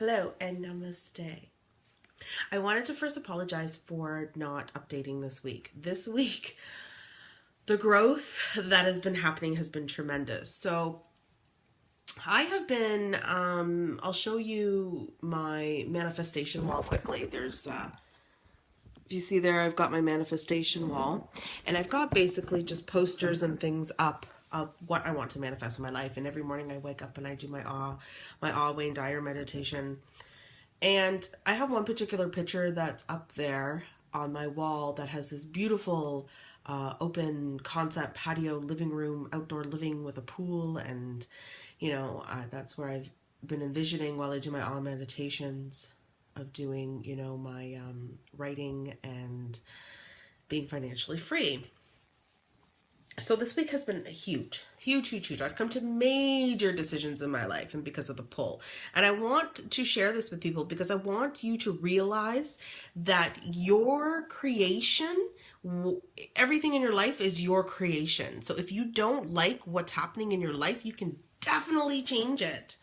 Hello and namaste. I wanted to first apologize for not updating this week. This week, the growth that has been happening has been tremendous. So I have been, I'll show you my manifestation wall quickly. There's, if you see there, I've got my manifestation wall, and I've got basically just posters and things up of what I want to manifest in my life. And every morning I wake up and I do my Wayne Dyer meditation. And I have one particular picture that's up there on my wall that has this beautiful open concept patio living room, outdoor living with a pool. And, that's where I've been envisioning while I do my meditations of doing, my writing and being financially free. So this week has been huge. I've come to major decisions in my life and because of the pull. And I want to share this with people because I want you to realize that your creation, everything in your life is your creation. So if you don't like what's happening in your life, you can definitely change it.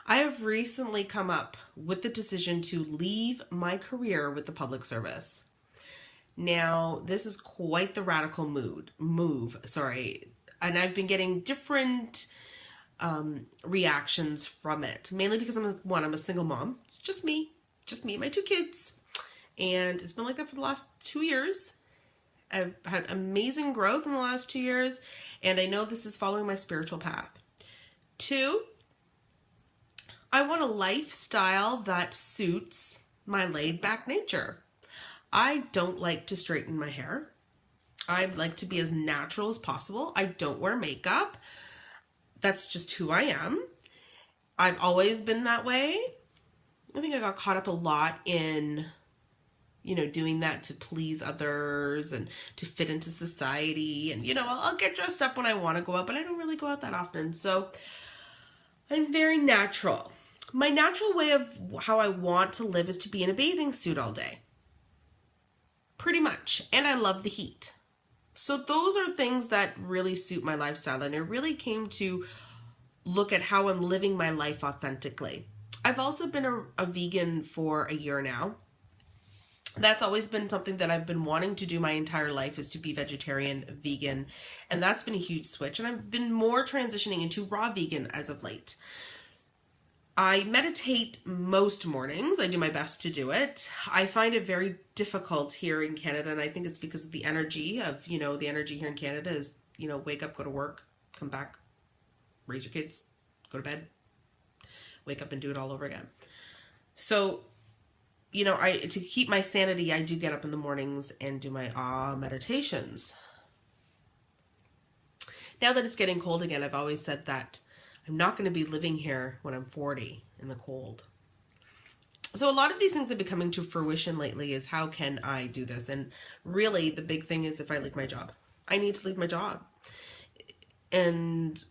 I have recently come up with the decision to leave my career with the public service. Now, this is quite the radical move, and I've been getting different reactions from it, mainly because I'm a single mom. It's just me and my two kids, and it's been like that for the last 2 years. I've had amazing growth in the last 2 years, and I know this is following my spiritual path. 2, I want a lifestyle that suits my laid-back nature. I don't like to straighten my hair. I'd like to be as natural as possible. I don't wear makeup. That's just who I am. I've always been that way. I think I got caught up a lot in, doing that to please others and to fit into society. And, I'll get dressed up when I want to go out, but I don't really go out that often. So I'm very natural. My natural way of how I want to live is to be in a bathing suit all day. Pretty much. And I love the heat. So those are things that really suit my lifestyle. And I really came to look at how I'm living my life authentically. I've also been a vegan for a year now. That's always been something that I've been wanting to do my entire life, is to be vegetarian, vegan. And that's been a huge switch. And I've been more transitioning into raw vegan as of late. I meditate most mornings. I do my best to do it. I find it very difficult here in Canada, and I think it's because of the energy of, the energy here in Canada is, wake up, go to work, come back, raise your kids, go to bed, wake up and do it all over again. So, to keep my sanity, I do get up in the mornings and do my meditations. Now that it's getting cold again, I've always said that I'm not going to be living here when I'm 40 in the cold. So a lot of these things have been coming to fruition lately is how can I do this? And really the big thing is if I leave my job. I need to leave my job. And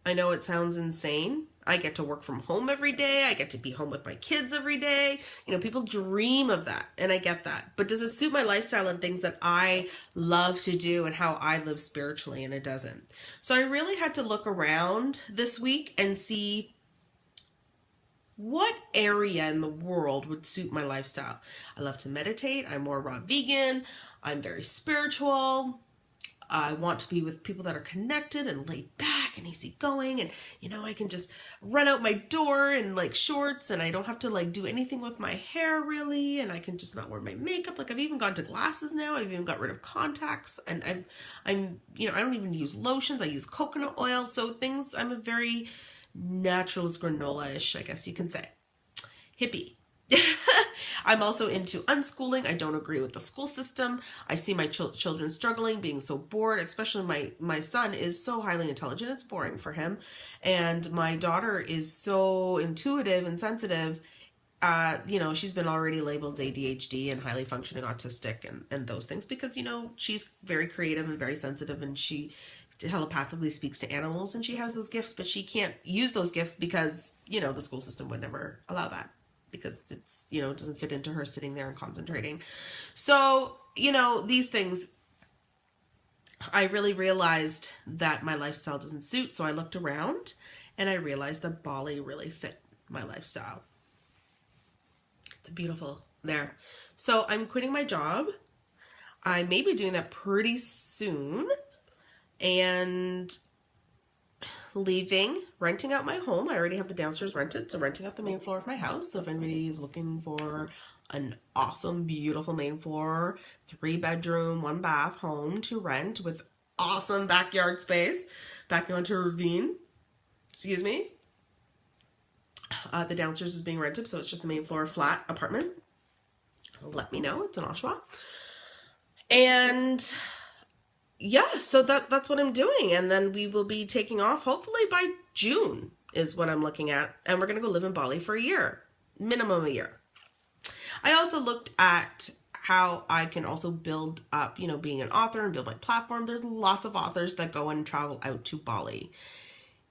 I know it sounds insane. I get to work from home every day. I get to be home with my kids every day. People dream of that, and I get that. But does it suit my lifestyle and things that I love to do and how I live spiritually? And it doesn't. So I really had to look around this week and see what area in the world would suit my lifestyle. I love to meditate. I'm more raw vegan. I'm very spiritual. I want to be with people that are connected and laid back and easygoing, and I can just run out my door in shorts, and I don't have to do anything with my hair really, and I can just not wear my makeup. I've even gone to glasses now. I've even got rid of contacts, and I'm I don't even use lotions. I use coconut oil. So I'm a very naturalist, granola-ish, I guess you can say, hippie. I'm also into unschooling. I don't agree with the school system. I see my children struggling, being so bored, especially my son is so highly intelligent. It's boring for him. And my daughter is so intuitive and sensitive. She's been already labeled ADHD and highly functioning autistic and those things because, she's very creative and very sensitive, and she telepathically speaks to animals, and she has those gifts, but she can't use those gifts because, the school system would never allow that, because it's, it doesn't fit into her sitting there and concentrating. So, these things, I really realized that my lifestyle doesn't suit. So I looked around and I realized that Bali really fit my lifestyle. It's beautiful there. So I'm quitting my job. I may be doing that pretty soon, and leaving, renting out my home. I already have the downstairs rented, so renting out the main floor of my house. So if anybody is looking for an awesome, beautiful main floor, 3-bedroom, 1-bath home to rent with awesome backyard space, backing onto a ravine, excuse me. The downstairs is being rented, so it's just the main floor flat apartment. Let me know. It's in Oshawa. And yeah, so that's what I'm doing. And then we will be taking off hopefully by June is what I'm looking at. And we're going to go live in Bali for a year, minimum a year. I also looked at how I can also build up, you know, being an author and build my platform. There's lots of authors that go and travel out to Bali.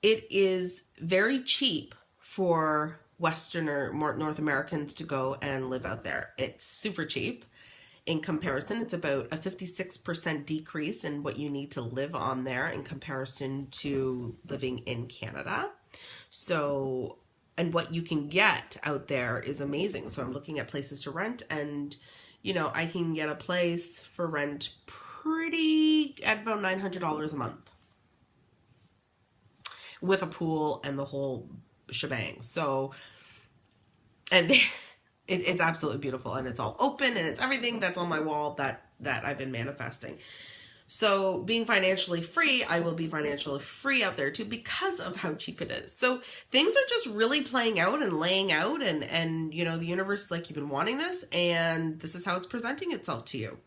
It is very cheap for Westerner, more North Americans to go and live out there. It's super cheap. In comparison, it's about a 56% decrease in what you need to live on there in comparison to living in Canada. So, and what you can get out there is amazing. So I'm looking at places to rent, and, you know, I can get a place for rent at about $900 a month with a pool and the whole shebang. So, and it's absolutely beautiful, and it's all open, and it's everything that's on my wall that I've been manifesting. So being financially free, I will be financially free out there too because of how cheap it is. So things are just really playing out and laying out, and you know, the universe is like, you've been wanting this, and this is how it's presenting itself to you.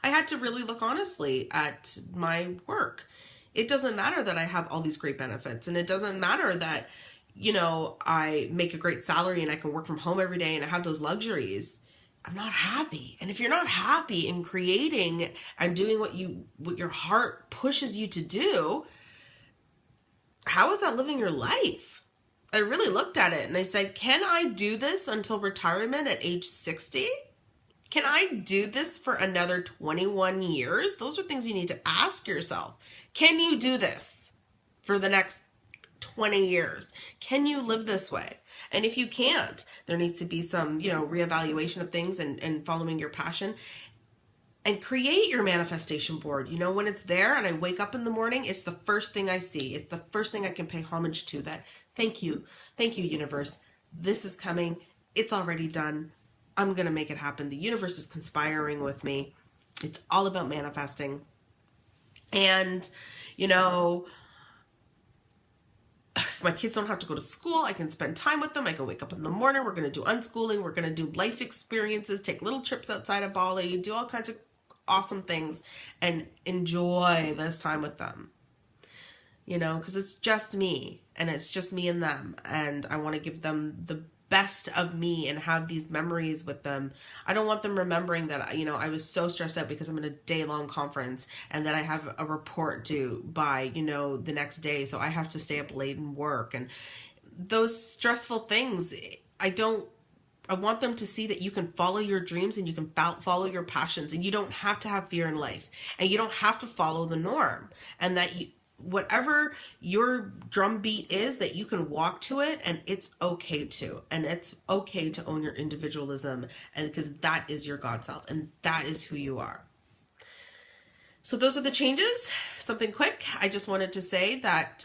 I had to really look honestly at my work. It doesn't matter that I have all these great benefits, and it doesn't matter that, you know, I make a great salary and I can work from home every day and I have those luxuries. I'm not happy. And if you're not happy in creating and doing what your heart pushes you to do, how is that living your life? I really looked at it and I said, can I do this until retirement at age 60? Can I do this for another 21 years? Those are things you need to ask yourself. Can you do this for the next 20 years? Can you live this way? And if you can't, there needs to be some, you know, reevaluation of things and following your passion, and create your manifestation board. You know, when it's there and I wake up in the morning, it's the first thing I see. It's the first thing I can pay homage to, that thank you, universe. This is coming. It's already done. I'm going to make it happen. The universe is conspiring with me. It's all about manifesting. And, you know, my kids don't have to go to school. I can spend time with them. I can wake up in the morning. We're going to do unschooling. We're going to do life experiences, take little trips outside of Bali, do all kinds of awesome things, and enjoy this time with them. You know, because it's just me, and it's just me and them. And I want to give them the best of me and have these memories with them. I don't want them remembering that, you know, I was so stressed out because I'm in a day-long conference and that I have a report due by, you know, the next day. So I have to stay up late and work, and those stressful things. I want them to see that you can follow your dreams and you can follow your passions, and you don't have to have fear in life, and you don't have to follow the norm, and that whatever your drumbeat is, that you can walk to it, and it's okay to. And it's okay to own your individualism, and because that is your God self, and that is who you are. So those are the changes. Something quick. I just wanted to say that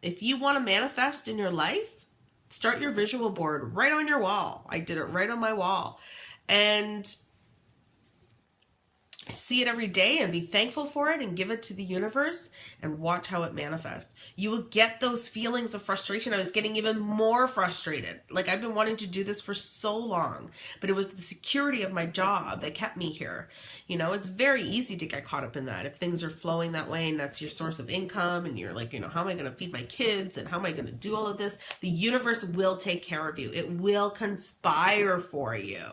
if you want to manifest in your life, start your visual board right on your wall. I did it right on my wall. And see it every day and be thankful for it and give it to the universe and watch how it manifests. You will get those feelings of frustration. I was getting even more frustrated. Like, I've been wanting to do this for so long, but it was the security of my job that kept me here. You know, it's very easy to get caught up in that. If things are flowing that way and that's your source of income, and you're like, you know, how am I going to feed my kids and how am I going to do all of this? The universe will take care of you. It will conspire for you.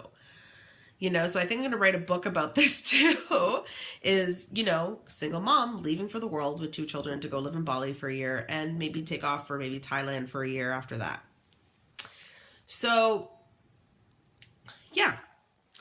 You know, so I think I'm going to write a book about this too, is, you know, single mom leaving for the world with 2 children to go live in Bali for a year, and maybe take off for maybe Thailand for a year after that. So yeah,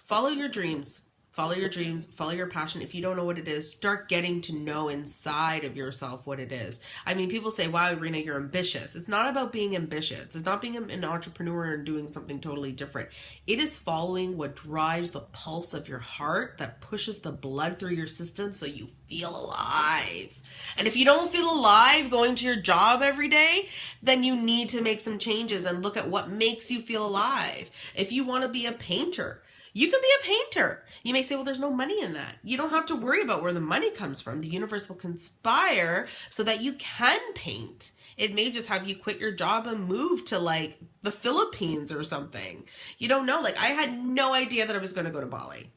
follow your dreams, Follow your dreams, follow your passion. If you don't know what it is, start getting to know inside of yourself what it is. I mean, people say, wow, Irina, you're ambitious. It's not about being ambitious. It's not being an entrepreneur and doing something totally different. It is following what drives the pulse of your heart, that pushes the blood through your system so you feel alive. And if you don't feel alive going to your job every day, then you need to make some changes and look at what makes you feel alive. If you want to be a painter, you can be a painter. You may say, well, there's no money in that. You don't have to worry about where the money comes from. The universe will conspire so that you can paint. It may just have you quit your job and move to like the Philippines or something. You don't know. Like I had no idea that I was going to go to Bali.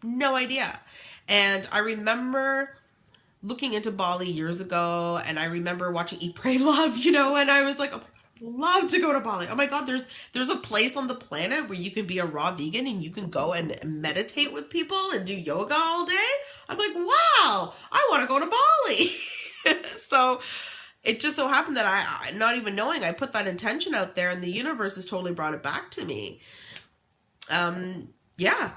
No idea. And I remember looking into Bali years ago, and I remember watching Eat, Pray, Love, you know, and I was like, oh love to go to Bali. Oh my God, there's a place on the planet where you can be a raw vegan and you can go and meditate with people and do yoga all day. I'm like, wow, I want to go to Bali. So it just so happened that I, not even knowing, I put that intention out there and the universe has totally brought it back to me. Yeah.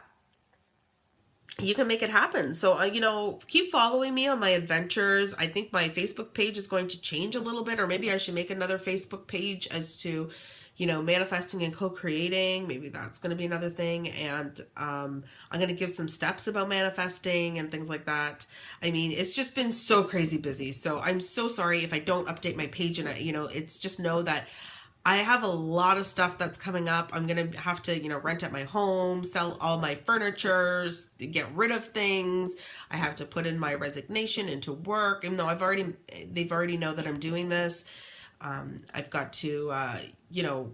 You can make it happen. So, you know, keep following me on my adventures. I think my Facebook page is going to change a little bit, or maybe I should make another Facebook page as to, you know, manifesting and co-creating. Maybe that's going to be another thing. And I'm going to give some steps about manifesting and things like that. I mean, it's just been so crazy busy. So I'm so sorry if I don't update my page. And, you know, it's just know that I have a lot of stuff that's coming up. I'm going to have to, you know, rent out my home, sell all my furniture, get rid of things. I have to put in my resignation into work. Even though they've already know that I'm doing this. I've got to, you know,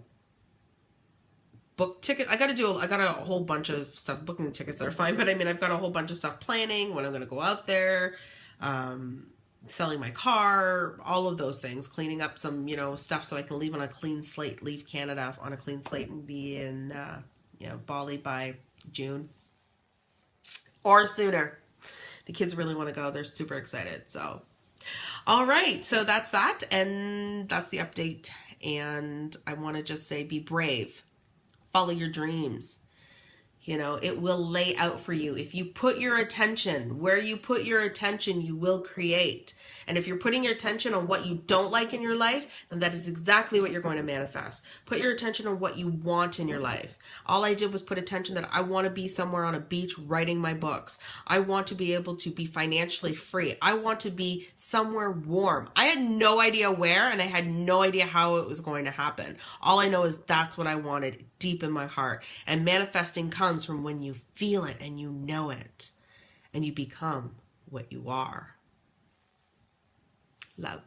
book tickets. I got a whole bunch of stuff. Booking tickets are fine, but I mean, I've got a whole bunch of stuff planning when I'm going to go out there. Selling my car, all of those things, cleaning up some, you know, stuff so I can leave on a clean slate, leave Canada on a clean slate and be in, you know, Bali by June or sooner. The kids really want to go. They're super excited. So, all right. So that's that. And that's the update. And I want to just say, be brave, follow your dreams. You know, it will lay out for you. If you put your attention where you put your attention, you will create. And if you're putting your attention on what you don't like in your life, then that is exactly what you're going to manifest. Put your attention on what you want in your life. All I did was put attention that I want to be somewhere on a beach writing my books. I want to be able to be financially free. I want to be somewhere warm. I had no idea where, and I had no idea how it was going to happen. All I know is that's what I wanted deep in my heart. And manifesting comes from when you feel it and you know it and you become what you are. Love.